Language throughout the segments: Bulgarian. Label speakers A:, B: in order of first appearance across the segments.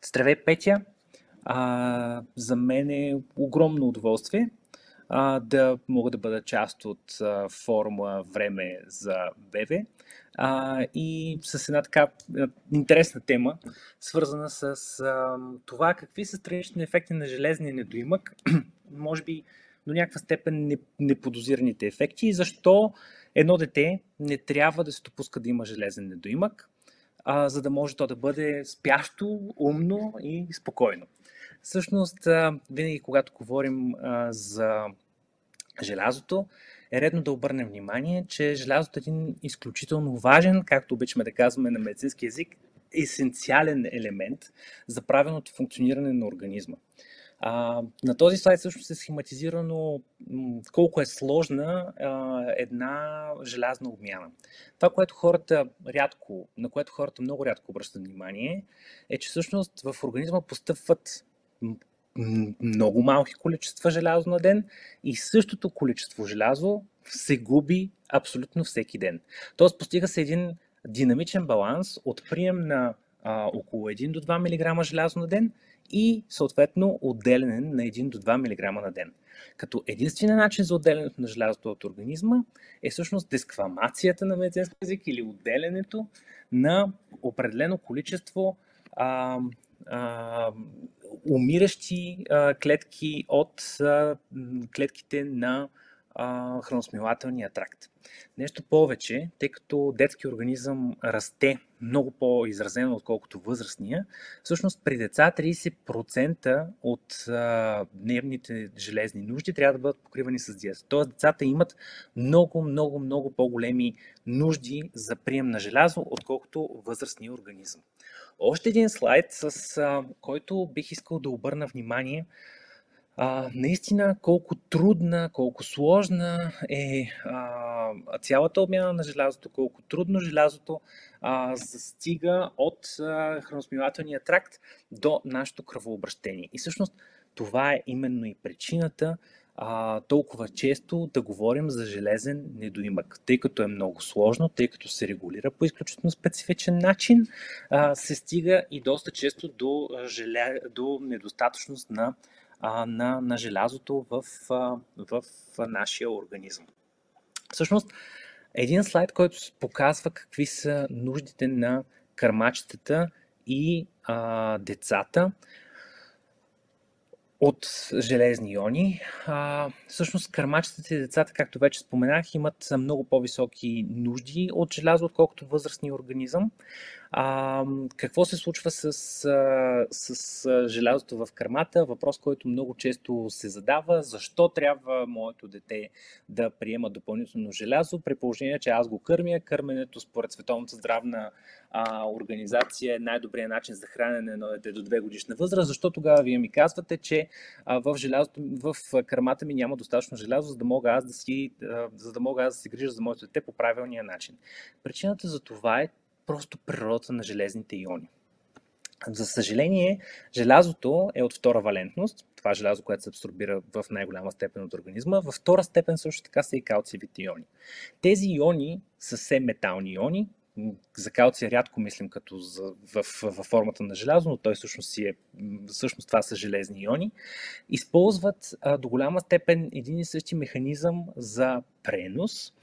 A: Здравей, Петя! За мен е огромно удоволствие да мога да бъда част от форума Време за БВ и с една така интересна тема, свързана с това какви са странични ефекти на железния недоимък, може би до някаква степен неподозираните ефекти и защо едно дете не трябва да се допуска да има железен недоимък, за да може то да бъде спящо, умно и спокойно. Всъщност, винаги когато говорим за желязото, е редно да обърнем внимание, че желязото е един изключително важен, както обичаме да казваме на медицински език, есенциален елемент за правилното функциониране на организма. На този слайд всъщност е схематизирано колко е сложна една желязна обмяна. Това, на което хората много рядко обръщат внимание, е, че всъщност в организма постъпват много малки количества желязо на ден и същото количество желязо се губи абсолютно всеки ден. Тоест постига се един динамичен баланс от прием на около 1 до 2 мг желязо на ден и съответно отделяне на 1 до 2 мг на ден. Като единственият начин за отделянето на желязото от организма е всъщност десквамацията на медицински език или отделянето на определено количество умиращи клетки от клетките на храносмилателния тракт. Нещо повече, тъй като детският организъм расте много по-изразено, отколкото възрастния, всъщност при деца 30% от дневните железни нужди трябва да бъдат покривани с диета. Тоест децата имат много по-големи нужди за прием на желязо, отколкото възрастния организъм. Още един слайд, с който бих искал да обърна внимание наистина колко трудна, колко сложна е цялата обмяна на желязото, колко трудно желязото застига от храносмилателния тракт до нашето кръвообращение. И всъщност това е именно и причината толкова често да говорим за железен недоимък. Тъй като е много сложно, тъй като се регулира по изключително специфичен начин, се стига и доста често до недостатъчност на желязото в нашия организъм. Всъщност, един слайд, който показва какви са нуждите на кърмачетата и децата от железни иони. Всъщност кърмачетата и децата, както вече споменах, имат много по-високи нужди от желязо, отколкото възрастния организъм. Какво се случва с желязото в кърмата? Въпрос, който много често се задава. Защо трябва моето дете да приема допълнително желязо, при положение, че аз го кърмя? Кърменето според Световната здравна организация е най-добрият начин за хранене на дете до 2 годишна възраст. Защо тогава вие ми казвате, че в кърмата ми няма достатъчно желязо, за да мога аз да се грижа за моето дете по правилния начин? Причината за това е просто природата на железните иони. За съжаление, желязото е от втора валентност. Това е желязо, което се абсорбира в най-голяма степен от организма. Във втора степен също така са и калциевите иони. Тези иони са все метални иони. За калция рядко мислим като във формата на желязо, но той всъщност това са железни иони. Използват до голяма степен един и същи механизъм за пренос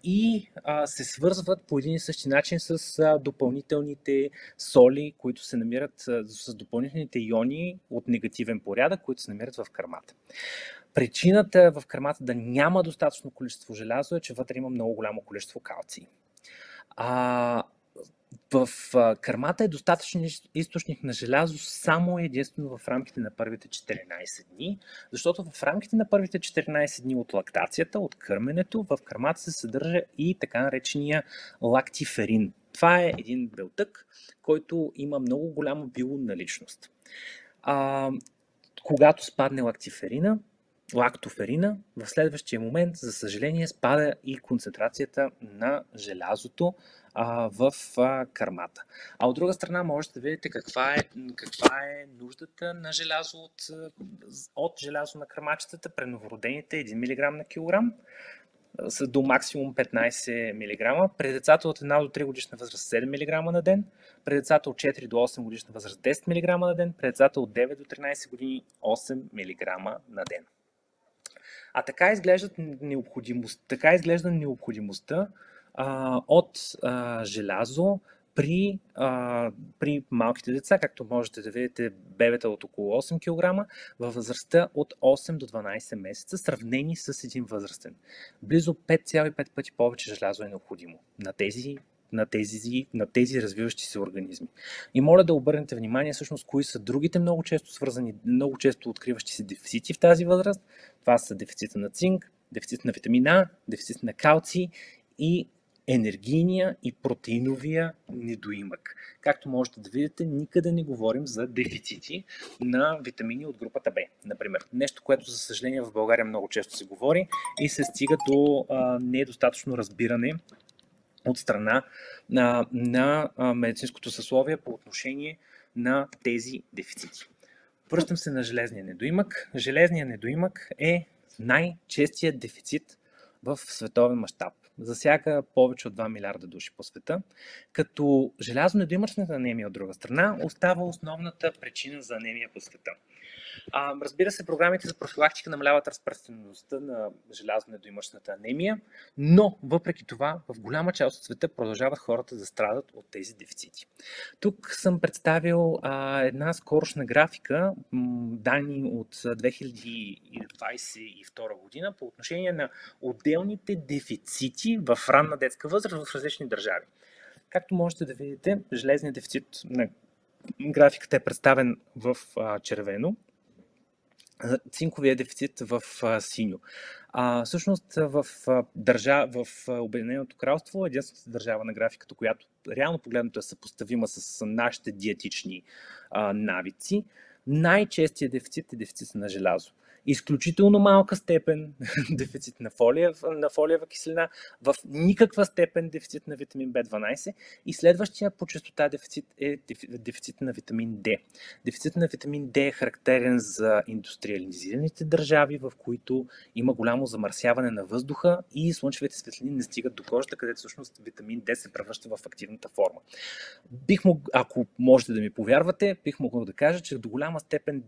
A: и се свързват по един и същи начин с допълнителните соли, които се намират с допълнителните иони от негативен порядък, които се намират в кърмата. Причината в кърмата да няма достатъчно количество желязо е, че вътре има много голямо количество калций. В кърмата е достатъчен източник на желязо само единствено в рамките на първите 14 дни, защото в рамките на първите 14 дни от лактацията, от кърменето, в кърмата се съдържа и така наречения лактиферин. Това е един белтък, който има много голяма бионаличност. Когато спадне лактоферина, в следващия момент, за съжаление, спада и концентрацията на желязото в кърмата. От друга страна можете да видите каква е нуждата на желязо от желязо на кърмачетата при новородените 1 мг на килограм. до максимум 15 мг, при децата от 1 до 3 годишна възраст 7 мг на ден, при децата от 4 до 8 годишна възраст 10 мг на ден, при децата от 9 до 13 години 8 мг на ден. А така изглежда необходимостта от желязо при малките деца, както можете да видите, бебета от около 8 кг във възрастта от 8 до 12 месеца, сравнени с един възрастен. Близо 5,5 пъти повече желязо е необходимо на тези развиващи се организми. И моля да обърнете внимание всъщност кои са другите много често откриващи се дефицити в тази възраст. Това са дефицита на цинк, дефицит на витамин А, дефицит на калций и енергийния и протеиновия недоимък. Както можете да видите, никъде не говорим за дефицити на витамини от групата Б, например. Нещо, което за съжаление в България много често се говори и се стига до недостатъчно разбиране от страна на медицинското съсловие по отношение на тези дефицити. Връщам се на железния недоимък. Железният недоимък е най-честият дефицит в световен мащаб. Засяга повече от 2 милиарда души по света, като желязонедоимъчната анемия от друга страна остава основната причина за анемия по света. Разбира се, програмите за профилактика намаляват разпространеността на желязонедоимъчната анемия, но въпреки това в голяма част от света продължават хората да страдат от тези дефицити. Тук съм представил една скорошна графика, данни от 2022 година по отношение на отделните дефицити в ранна детска възраст в различни държави. Както можете да видите, железният дефицит на графиката е представен в червено, цинковия дефицит в синьо. Всъщност в Обединеното кралство единствената държава на графиката, която реално погледнато е съпоставима с нашите диетични навици, най-честият дефицит е дефицит на желязо. Изключително малка степен дефицит на фолиева киселина, в никаква степен дефицит на витамин B12 и следващия по честота дефицит е дефицит на витамин D. Дефицит на витамин D е характерен за индустриализираните държави, в които има голямо замърсяване на въздуха и слънчевите светлини не стигат до кожата, където всъщност витамин D се превръща в активната форма. Ако можете да ми повярвате, бих могъл да кажа, че до голяма степен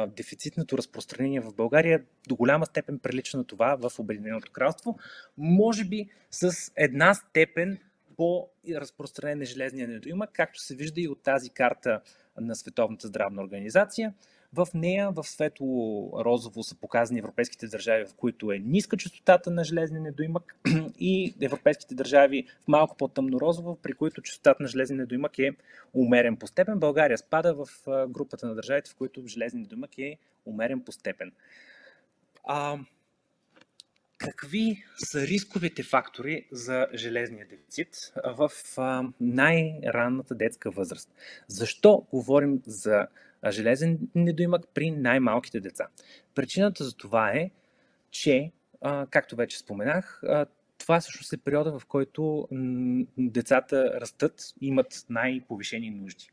A: дефицитното разпространение в България до голяма степен прилича на това в Обединеното кралство. Може би с една степен по-разпространен е железния недоимък, както се вижда и от тази карта на Световната здравна организация. В нея в светло-розово са показани европейските държави, в които е ниска честотата на железния недоимък и европейските държави в малко по-тъмно-розово, при които честотата на железния недоимък е умерен по степен. България спада в групата на държавите, в които железния недоимък е умерен по степен. Какви са рисковите фактори за железния дефицит в най-ранната детска възраст? Защо говорим за железен недоимък при най-малките деца? Причината за това е, че, както вече споменах, това всъщност е периода, в който децата растат и имат най-повишени нужди.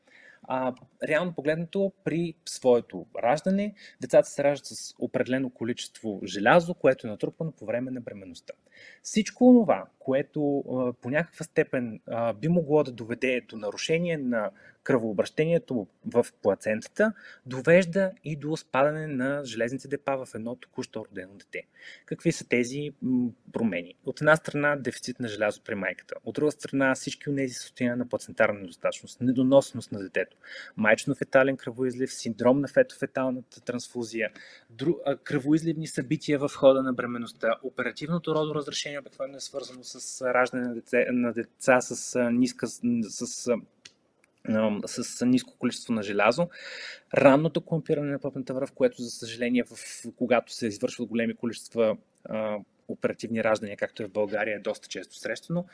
A: Реално погледнато, при своето раждане, децата се раждат с определено количество желязо, което е натрупано по време на бременността. Всичко това, което по някаква степен би могло да доведе до нарушение на кръвообращението в плацентата, довежда и до спадане на железните депа в едно току-що родено дете. Какви са тези промени? От една страна дефицит на желязо при майката, от друга страна всички от тези състояния на плацентарна недостатъчност, недоносност на детето, майчено-фетален кръвоизлив, синдром на фето-феталната трансфузия, кръвоизливни събития в хода на бременността, оперативното родоразрешение обикновено е свързано с раждане на деца с ниско количество на желязо, ранното клумпиране на пъпната връв, което за съжаление когато се извършват големи количества оперативни раждания, както е в България, е доста често срещано,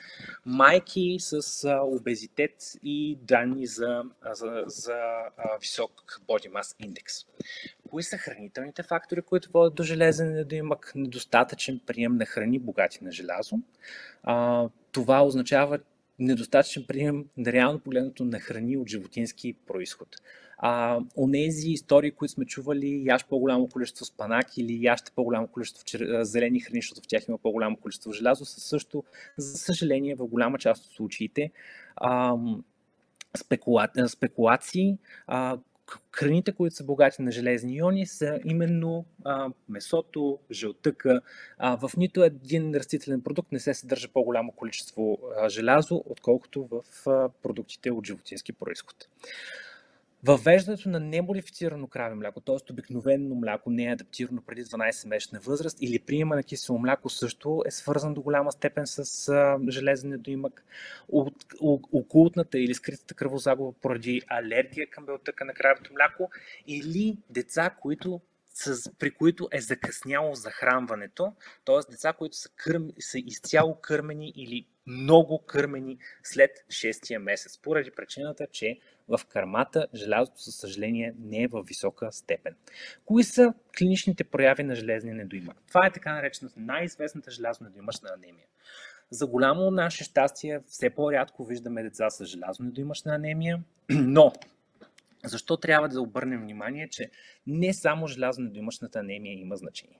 A: майки с обезитет и данни за висок Body Mass Index. Кои са хранителните фактори, които водят до железен недоимък? Недостатъчен прием на храни, богати на желязо. Това означава недостатъчен прием, реално погледнато, на храни от животински происход. Онези истории, които сме чували, яш по-голямо количество спанак или яще по-голямо количество зелени храни, защото в тях има по-голямо количество желязо, са също, за съжаление, в голяма част от случаите спекулации. Храните, които са богати на железни иони, са именно месото, жълтъка. В нито един растителен продукт не се съдържа по-голямо количество желязо, отколкото в продуктите от животински происход. Въвеждането на немодифицирано краве мляко, т.е. обикновено мляко, не е адаптирано преди 12-месечна възраст, или приема на кисело мляко, също е свързан до голяма степен с железен недоимък. Окултната или скритата кръвозагуба поради алергия към белтъка на кравето мляко, или деца, при които е закъсняло захранването, т.е. деца, които са изцяло кърмени или много кърмени след 6-тия месец, поради причината, че в кърмата желязото, за съжаление, не е в висока степен. Кои са клиничните прояви на железния недоимък? Това е така наречената най-известната желязонедоимъчна анемия. За голямо наше щастие, все по-рядко виждаме деца с желязонедоимъчна анемия, но защо трябва да обърнем внимание, че не само желязонедоимъчната анемия има значение?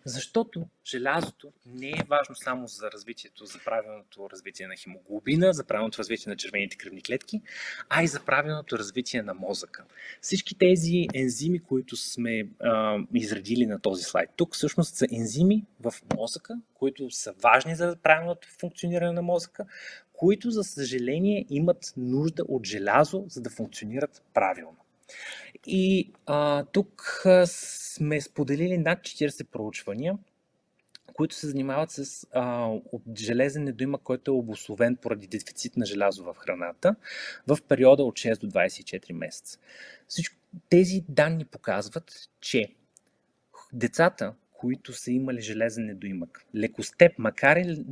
A: Защото желязото не е важно само за развитието, за правилното развитие на хемоглобина, за правилното развитие на червените кръвни клетки, а и за правилното развитие на мозъка. Всички тези ензими, които сме изредили на този слайд тук, всъщност са ензими в мозъка, които са важни за правилното функциониране на мозъка, които, за съжаление, имат нужда от желязо, за да функционират правилно. И тук сме споделили над 40 проучвания, които се занимават с железен недоимък, който е обусловен поради дефицит на желязо в храната в периода от 6 до 24 месеца. Тези данни показват, че децата, които са имали железен недоимък, макар и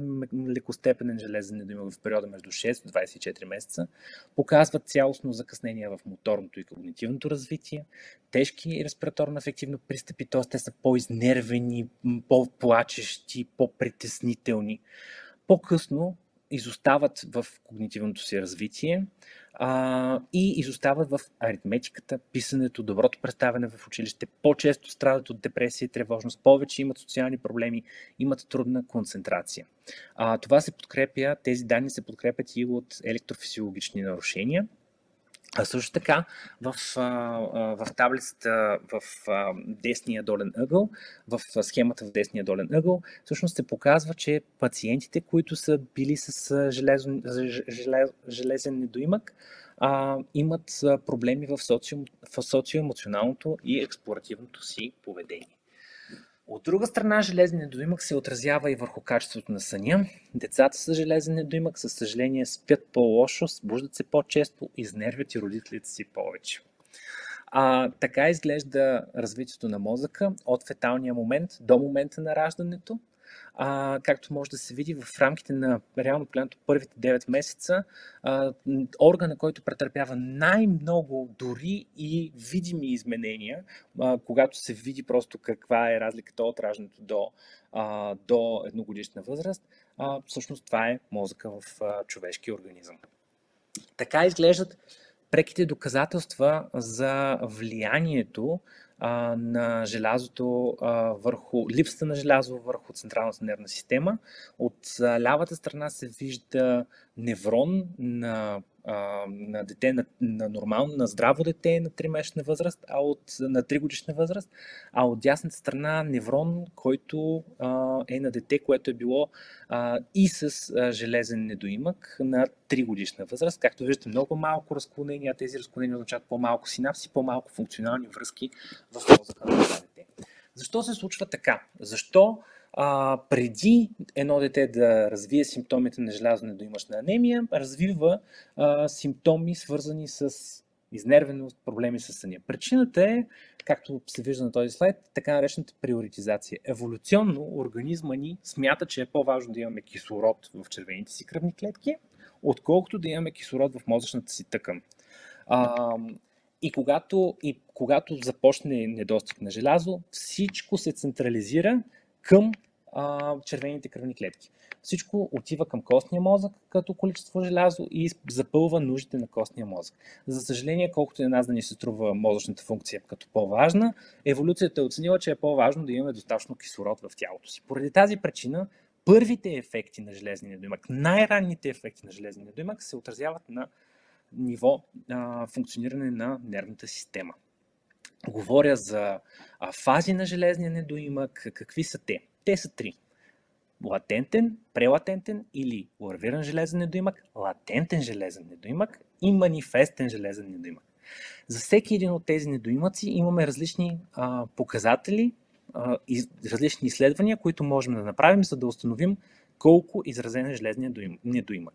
A: лекостепенен железен недоимък в периода между 6 до 24 месеца, показват цялостно закъснение в моторното и когнитивното развитие, тежки респираторно-афективни пристъпи, т.е. те са по-изнервени, по-плачещи, по-притеснителни. По-късно изостават в когнитивното си развитие и изостават в аритметиката, писането, доброто представяне в училище, по-често страдат от депресия и тревожност, повече имат социални проблеми, имат трудна концентрация. Това се подкрепя, тези данни се подкрепят и от електрофизиологични нарушения. А също така в таблицата в десния долен ъгъл, в схемата в десния долен ъгъл, всъщност се показва, че пациентите, които са били с железен недоимък, имат проблеми в социоемоционалното и експлоративното си поведение. От друга страна, железен недоимък се отразява и върху качеството на съня. Децата с железен недоимък, със съжаление, спят по-лошо, събуждат се по-често, изнервят и родителите си повече. Така изглежда развитието на мозъка от феталния момент до момента на раждането. Както може да се види в рамките на реално погледнато първите 9 месеца, органа, който претърпява най-много дори и видими изменения, когато се види просто каква е разликата от раждането до едногодишна възраст, всъщност това е мозъка в човешкия организъм. Така изглеждат преките доказателства за влиянието на желязото върху липсата на желязо върху централната нервна система. От лявата страна се вижда неврон на дете, на нормално, на здраво дете на 3-месечна възраст, на 3-годишна възраст, а от дясната страна неврон, който е на дете, което е било и с железен недоимък на 3-годишна възраст. Както виждате, много малко разклонения, тези разклонения означават по-малко синапси, по-малко функционални връзки в мозъка на това дете. Защо се случва така? Защо преди едно дете да развие симптомите на желязонедоимъчна анемия, развива симптоми, свързани с изнервеност, проблеми с съня? Причината е, както се вижда на този слайд, така наречената приоритизация. Еволюционно организма ни смята, че е по-важно да имаме кислород в червените си кръвни клетки, отколкото да имаме кислород в мозъчната си тъкан. И когато започне недостиг на желязо, всичко се централизира към червените кръвни клетки. Всичко отива към костния мозък като количество желязо и запълва нуждите на костния мозък. За съжаление, колкото и на нас да ни се струва мозъчната функция като по-важна, еволюцията е оценила, че е по-важно да имаме достатъчно кислород в тялото си. Поради тази причина, първите ефекти на железния недоимък, най-ранните ефекти на железния недоимък се отразяват на ниво функциониране на нервната система. Говоря за фази на железния недоимък. Какви са те? Те са три. Латентен, прелатентен или ларвиран железен недоимък, латентен железен недоимък и манифестен железен недоимък. За всеки един от тези недоимъци имаме различни показатели и различни изследвания, които можем да направим, за да установим колко изразен е железния недоимък.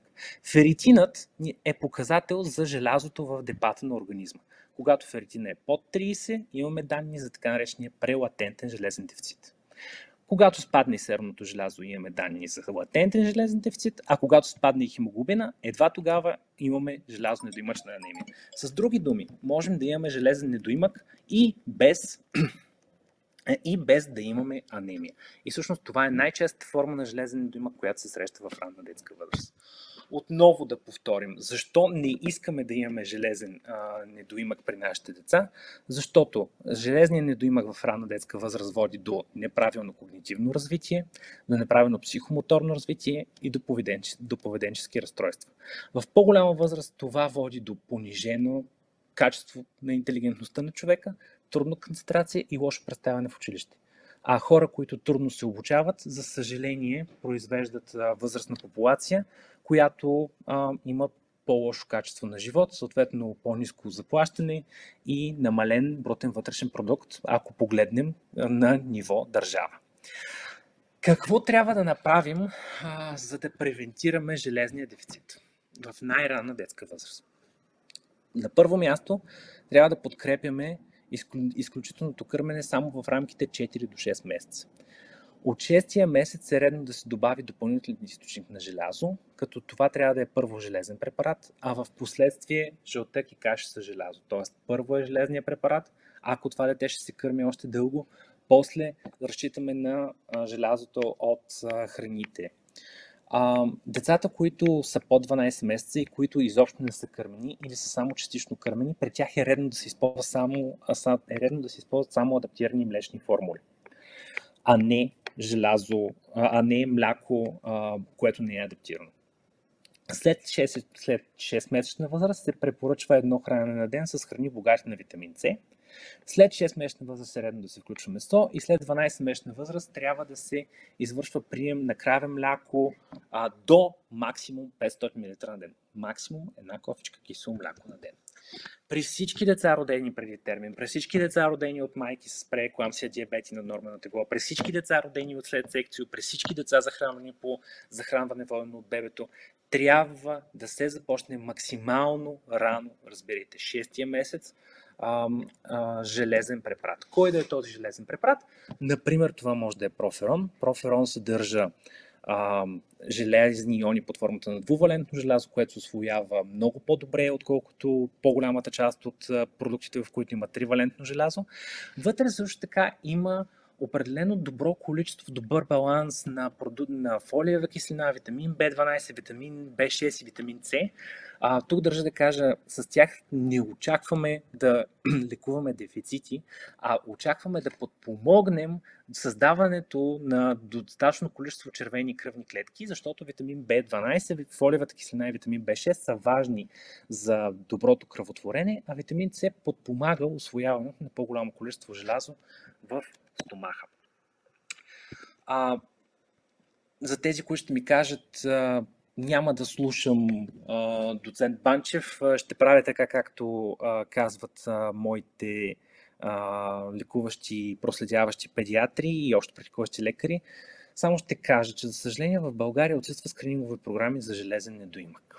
A: Феритинът е показател за желязото в депата на организма. Когато феритина е под 30, имаме данни за така наречения прелатентен железен дефицит. Когато спадне и серното желязо, имаме данни за латентен железен дефицит, а когато спадне и хемоглобина, едва тогава имаме желязно-недоимъчна анемия. С други думи, можем да имаме железен недоимък и без да имаме анемия. И всъщност това е най-честата форма на железен недоимък, която се среща в ранна детска възраст. Отново да повторим, защо не искаме да имаме железен недоимък при нашите деца? Защото железният недоимък в ранна детска възраст води до неправилно когнитивно развитие, до неправилно психомоторно развитие и до поведенчески разстройства. В по-голяма възраст това води до понижено качество на интелигентността на човека, трудна концентрация и лошо представяне в училище. А хора, които трудно се обучават, за съжаление, произвеждат възрастна популация, която има по-лошо качество на живот, съответно по-ниско заплащане и намален брутен вътрешен продукт, ако погледнем на ниво държава. Какво трябва да направим, за да превентираме железния дефицит в най-ранна детска възраст? На първо място трябва да подкрепяме изключителното кърмене само в рамките 4 до 6 месеца. От 6-тия месец е редно да се добави допълнителен източник на желязо, като това трябва да е първо железен препарат, а в последствие жълтък и каша с желязо. Тоест първо е железния препарат, ако това дете ще се кърми още дълго, после разчитаме на желязото от храните. Децата, които са под 12 месеца и които изобщо не са кърмени или са само частично кърмени, при тях е редно да се използват само адаптирани млечни формули, а не желязо, а не мляко, което не е адаптирано. След 6-месечна възраст се препоръчва едно хранене на ден с храни богати на витамин С. След 6-месечна възраст е редно да се включва месо и след 12-месечна възраст трябва да се извършва прием на краве мляко до максимум 500 мл на ден. Максимум една кофичка кисело мляко на ден. При всички деца родени преди термин, при всички деца родени от майки с прееклампсия, диабет и наднормено тегло, при всички деца родени от след секцио, при всички деца захранвани по захранване водено от бебето, трябва да се започне максимално рано, разберете, 6-тия месец, железен препарат. Кой да е този железен препарат? Например, това може да е проферон. Проферон съдържа железни иони под формата на двувалентно желязо, което се усвоява много по-добре, отколкото по-голямата част от продуктите, в които има тривалентно желязо. Вътре също така има определено добро количество, добър баланс на фолиева киселина, витамин B12, витамин B6 и витамин С. Тук държа да кажа, с тях не очакваме да лекуваме дефицити, а очакваме да подпомогнем създаването на достатъчно количество червени кръвни клетки, защото витамин B12, фолиевата киселина и витамин B6 са важни за доброто кръвотворене, а витамин С подпомага усвояването на по-голямо количество желязо в стомаха. За тези, които ще ми кажат, няма да слушам доцент Банчев, ще правя така, както казват моите лекуващи, проследяващи педиатри и още практикуващи лекари. Само ще кажа, че за съжаление в България отсъства скринингови програми за железен недоимък.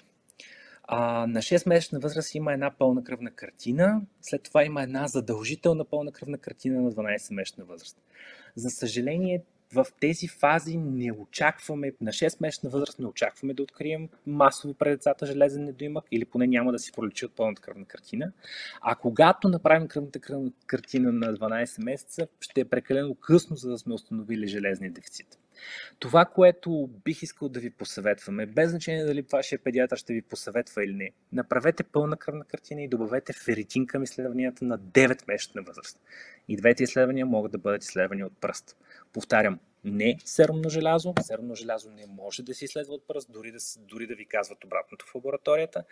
A: На 6-месечна възраст има една пълна кръвна картина, след това има една задължителна пълна кръвна картина на 12-месечна възраст. За съжаление, в тези фази не очакваме, на 6-месечна възраст не очакваме да открием масово при децата железен недоимък или поне няма да си проличи от пълната кръвна картина. А когато направим кръвната кръвна картина на 12 месеца, ще е прекалено късно, за да сме установили железния дефицит. Това, което бих искал да ви посъветваме, без значение дали вашия педиатър ще ви посъветва или не, направете пълна кръвна картина и добавете феритин към изследванията на 9-месечна възраст. И двете изследвания могат да бъдат изследвани от пръст. Повтарям, не серумно желязо. Серумно желязо не може да се изследва от пръст, дори да ви казват обратното в лабораторията.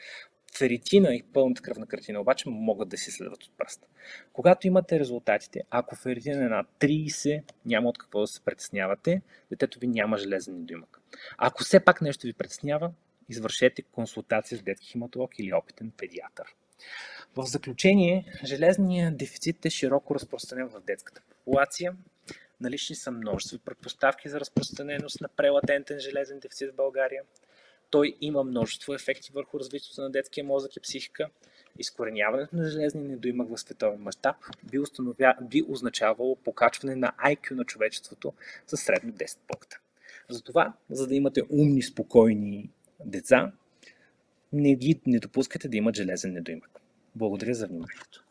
A: Феритина и пълната кръвна картина обаче могат да се изследват от пръст. Когато имате резултатите, ако феритин е над 30, няма от какво да се притеснявате, детето ви няма железен недоимък. Ако все пак нещо ви притеснява, извършете консултация с детски хематолог или опитен педиатър. В заключение, железният дефицит е широко разпространен в детската популация. Налични са множество предпоставки за разпространеност на прелатентен железен дефицит в България. Той има множество ефекти върху развитието на детския мозък и психика. Изкореняването на железния недоимък в световен мащаб би означавало покачване на IQ на човечеството за средно 10 пункта. Затова, за да имате умни, спокойни деца, не допускайте да имат железен недоимък. Благодаря за вниманието.